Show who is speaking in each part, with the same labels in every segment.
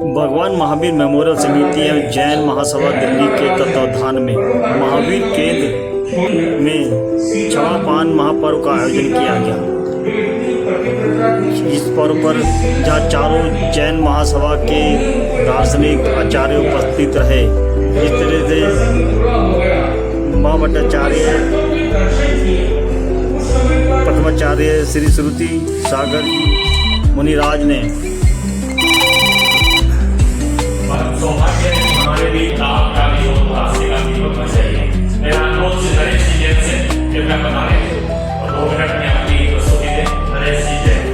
Speaker 1: भगवान महावीर मेमोरियल समिति एवं जैन महासभा दिल्ली के तत्वावधान में महावीर केंद्र में क्षमा पान महापर्व का आयोजन किया गया। इस पर्व पर जहाँ चारों जैन महासभा के दार्शनिक आचार्य उपस्थित रहे, इस तरह से माँ भट्टाचार्य, प्रथमाचार्य श्री श्रुति सागर मुनिराज ने
Speaker 2: सौभाग्य हमारे भी आपका भी हो, आपसे का भी होना चाहिए। मेरा अनुरोध से नरेश जी जैन से कृपया बता रहे और 2 मिनट में अपनी प्रस्तुति दें। नरेश जी जैन।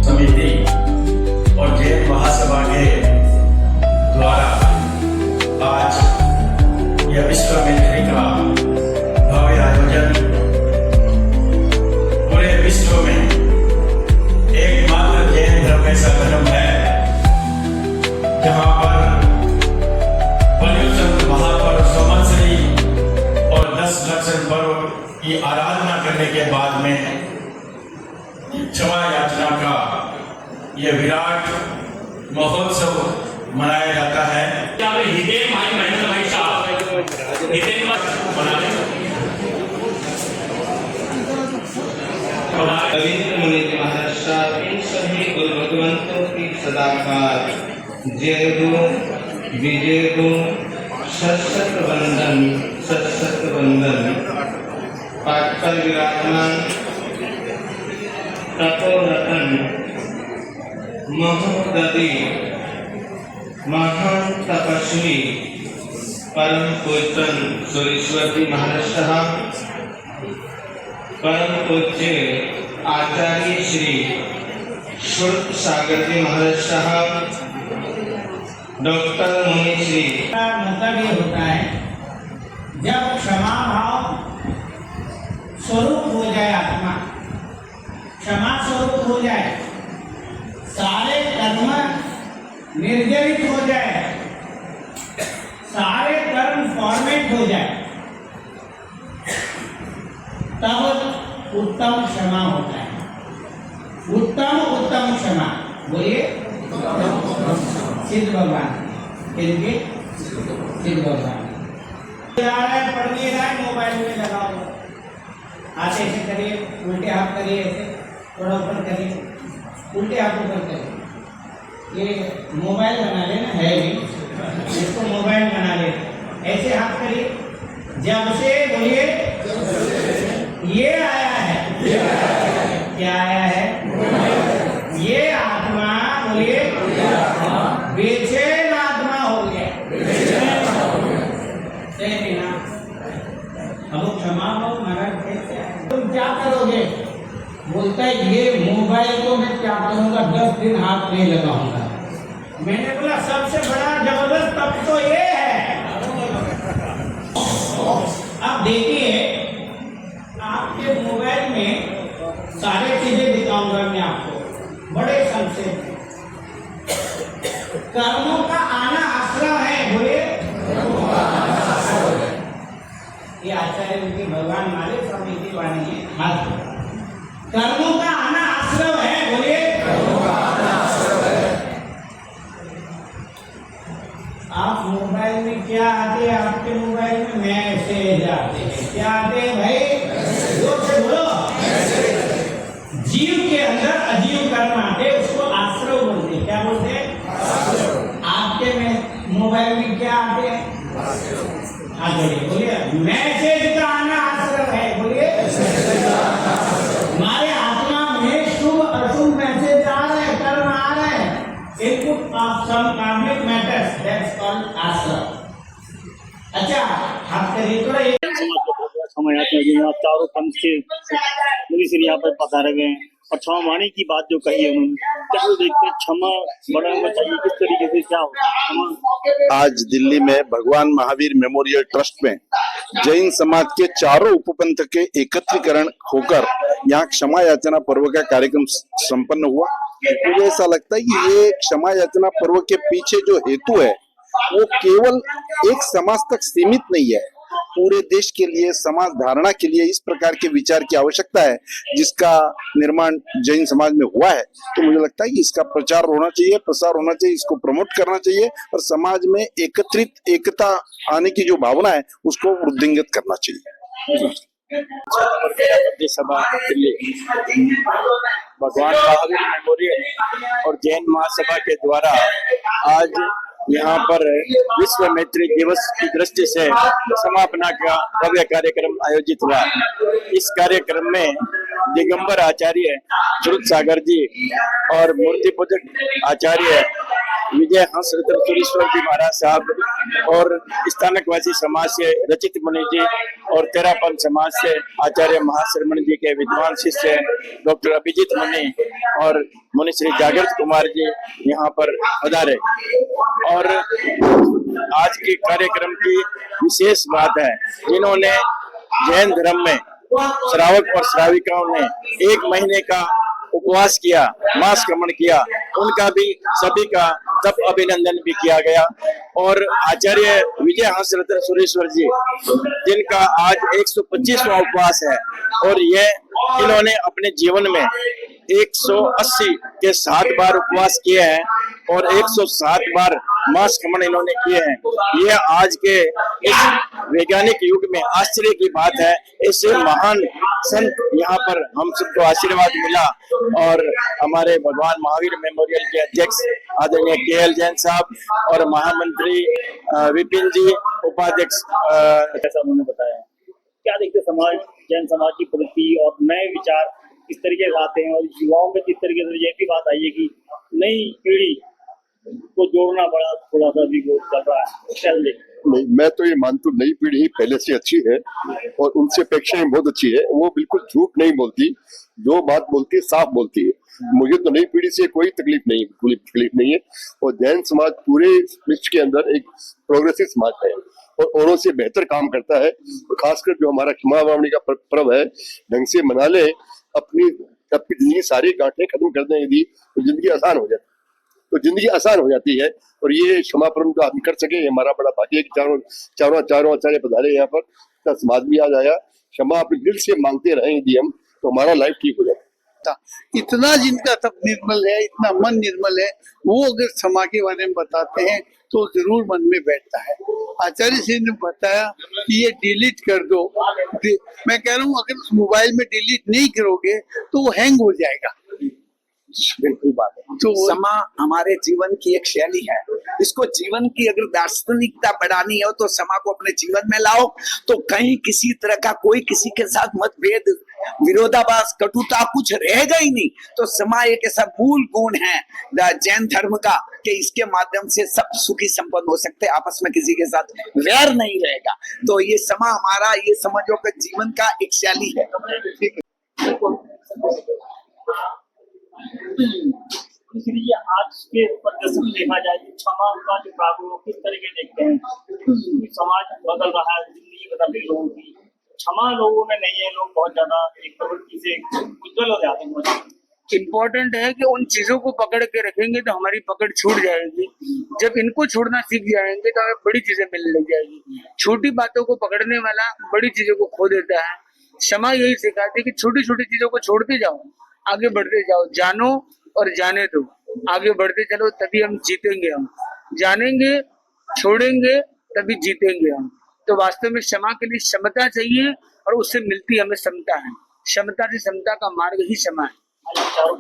Speaker 2: समिति और जैन महासभा के द्वारा आज यह विश्व मिलने का भव्य आयोजन पूरे विश्व में एकमात्र जैन धर्म ऐसा धर्म है जहां पर पर्युषण महापर्व संवत्सरी और 10 लक्षण पर्व की आराधना करने के बाद में क्षमा याचना का यह विराट महोत्सव मनाया जाता है। हितेन भाई महेंद्र भाई साहब हितेन बना लें।
Speaker 3: रविंद्र मुनि महाराज इन सभी गुरु भगवंतों की सदाकार जय हो, विजय हो, सत वंदन। पाठ पर विराजमान तपोरतन महोदधि महान तपस्वी परम पूजन सुरेश्वर जी महाराज साहब, परम पूज्य आचार्य श्री श्रुत सागर जी महाराज साहब, डॉक्टर मुनि श्री।
Speaker 4: मतलब ये होता है जब क्षमा भाव स्वरूप हो जाए, आत्मा क्षमा स्वरूप हो जाए, सारे कर्म निर्जरित हो जाए, सारे कर्म फॉर्मेट हो जाए, तब उत्तम क्षमा होता है। उत्तम क्षमा बोलिए। सिद्ध भगवान किनके? सिद्ध भगवान। पढ़िए ना, मोबाइल में लगाओ, हाथ ऐसे करिए, उल्टे हाथ करिए, ऐसे थोड़ा ऊपर करिए, उल्टे हाथ ऊपर करिए। ये मोबाइल बना लेना है भी, इसको मोबाइल बना ले। ऐसे हाथ करिए, जब से बोलिए ये आया है। क्या आया है? ये आत्मा बोलिए बेचैन आत्मा हो गया। सही ना? अब क्षमा हो महाराज कैसे तुम क्या करोगे? बोलता है ये मोबाइल को मैं क्या करूंगा, 10 दिन हाथ नहीं लगाऊंगा। मैंने बोला सबसे बड़ा जबरदस्त तब तो ये है। अब देखिए आपके मोबाइल में सारे चीजें दिखाऊंगा मैं आपको बड़े संक्षेप में। कर्मों का आना आश्रम है, बोले ये आचार्य उनके भगवान मालिक स्वामी की वाणी है। हाथ कर्मों का आना आश्रम है, बोले आप मोबाइल में क्या आते हैं? आपके मोबाइल में मैसेज आते हैं। क्या आते हैं भाई? जोर से बोलो। जीव के अंदर अजीव कर्म आते, उसको आश्रव बोलते हैं। क्या बोलते हैं? आपके में मोबाइल में क्या आते हैं? हाँ बोलिए। मैसेज का आना आश्रव है, बोलिए। हमारे आत्मा में शुभ अशुभ मैसेज आ रहे हैं, कर्म आ रहे हैं। इनपुट ऑफ सम कार्मिक मैटर्स, दैट्स कॉल्ड आश्रव। अच्छा, हाथ करिए थोड़ा।
Speaker 1: चारों पंथ के मुनि श्री यहाँ पर पधारे गए और क्षमा वाणी की बात जो कही है उन्होंने, क्या देखते हैं क्षमा बड़ा होना चाहिए, किस तरीके से क्या होगा?
Speaker 5: आज दिल्ली में भगवान महावीर मेमोरियल ट्रस्ट में जैन समाज के चारों उपपंथ के एकत्रीकरण होकर यहाँ क्षमा याचना पर्व का कार्यक्रम संपन्न हुआ। मुझे ऐसा लगता है कि ये क्षमा याचना पर्व के पीछे जो हेतु है वो केवल एक समाज तक सीमित नहीं है, पूरे देश के लिए, समाज धारणा के लिए इस प्रकार के विचार की आवश्यकता है जिसका निर्माण जैन समाज में हुआ है। तो मुझे लगता है कि इसका प्रचार होना चाहिए, प्रसार होना चाहिए, इसको प्रमोट करना चाहिए और समाज में एकता आने की जो भावना है उसको वृद्धिंगत करना चाहिए।
Speaker 1: सभा दिल्ली भगवान महावीर मेमोरियल और जैन महासभा के द्वारा आज यहाँ पर विश्व मैत्री दिवस की दृष्टि से समापना का भव्य कार्यक्रम आयोजित हुआ। इस कार्यक्रम में दिगंबर आचार्य श्रुत सागर जी और मूर्ति पूजक आचार्य विजय हंस सुरेश्वर जी महाराज साहब और स्थानकवासी समाज से रचित मुनि जी और तेरापन समाज से आचार्य महाश्रमण जी के विद्वान शिष्य डॉक्टर अभिजीत मुनि और मुनि श्री जागृत कुमार जी यहाँ पर पधारे। और आज के कार्यक्रम की विशेष बात है, जिन्होंने जैन धर्म में श्रावक और श्राविकाओं ने 1 महीने का उपवास किया, मास क्रमण किया, उनका भी सभी का तब अभिनंदन भी किया गया। और आचार्य विजय हंस रत्न सुरेश्वर जी जिनका आज 125वां उपवास है और ये इन्होंने अपने जीवन में 180 के 7 बार उपवास किए हैं और 107 बार मास क्रमण इन्होंने किए हैं। ये आज के इस वैज्ञानिक युग में आश्चर्य की बात है। ऐसे महान संत यहाँ पर हम सबको आशीर्वाद मिला और हमारे भगवान महावीर मेमोरियल के अध्यक्ष आदरणीय KL जैन साहब और महामंत्री विपिन जी, उपाध्यक्ष जैसा उन्होंने बताया। क्या देखते समाज, जैन समाज की प्रगति और नए विचार किस तरीके से आते हैं और युवाओं में किस तरीके से ये भी बात आई है कि नई पीढ़ी को जोड़ना बड़ा थोड़ा सा भी वो कर रहा है।
Speaker 6: नहीं, मैं तो ये मानता हूँ नई पीढ़ी पहले से अच्छी है और उनसे अपेक्षाएं बहुत अच्छी है। वो बिल्कुल झूठ नहीं बोलती, जो बात बोलती है साफ बोलती है। मुझे तो नई पीढ़ी से कोई तकलीफ नहीं है। और जैन समाज पूरे विश्व के अंदर एक प्रोग्रेसिव समाज है और औरों से बेहतर काम करता है। और खासकर जो हमारा क्षमा वावनी का पर्व है, ढंग से मना ले, अपनी जिंदगी सारी गांठें खत्म कर दें यदि तो जिंदगी आसान हो जाती है। तो जिंदगी आसान हो जाती है और ये क्षमा पर्व जो हम कर सके, हमारा बड़ा भाग्य है कि चारों आचार्य पधारे यहाँ पर, समाज भी आज आया। क्षमा अपने दिल से मांगते रहें यदि हम, तो हमारा लाइफ ठीक हो जाए।
Speaker 7: इतना जिनका तप निर्मल है, इतना मन निर्मल है, वो अगर क्षमा के बारे में बताते हैं तो जरूर मन में बैठता है। आचार्य जी ने बताया कि ये डिलीट कर दो, मैं कह रहा हूँ अगर उस मोबाइल में डिलीट नहीं करोगे तो वो हैंग हो जाएगा।
Speaker 8: बिल्कुल बात है। तो समा हमारे जीवन की एक शैली है। इसको जीवन की अगर दार्शनिकता बढ़ानी हो तो समा को अपने जीवन में लाओ, तो कहीं किसी तरह का कोई किसी के साथ मतभेद, विरोधाभास, कटुता कुछ रहेगा ही नहीं। तो समा एक ऐसा मूल गुण है जैन धर्म का कि इसके माध्यम से सब सुखी संपन्न हो सकते हैं, आपस में किसी के साथ वैर नहीं रहेगा। तो ये समा हमारा, ये समझो कि जीवन का एक शैली है।
Speaker 1: इसलिए आज के प्रदर्शन में देखा जाए कि क्षमा का जो प्रारूप किस तरीके देखते हैं कि समाज बदल रहा है, जिंदगी बदल रही लोगों की, क्षमा लोगों में नहीं है। लोग बहुत ज्यादा एक प्रवृत्ति से उज्जवल हो जाते हैं।
Speaker 7: इम्पोर्टेंट है कि उन चीजों को पकड़ के रखेंगे तो हमारी पकड़ छूट जाएगी। जब इनको छोड़ना सीख जाएंगे तो हमें बड़ी चीजें मिलने लग जाएगी। छोटी बातों को पकड़ने वाला बड़ी चीजों को खो देता है। क्षमा यही सिखाती है कि छोटी छोटी चीजों को छोड़ते जाओ, आगे बढ़ते जाओ, जानो और जाने दो, आगे बढ़ते चलो, तभी हम जीतेंगे। हम जानेंगे, छोड़ेंगे, तभी जीतेंगे हम। तो वास्तव में क्षमा के लिए क्षमता चाहिए और उससे मिलती हमें समता है। क्षमता से समता का मार्ग ही क्षमा है।
Speaker 1: चारों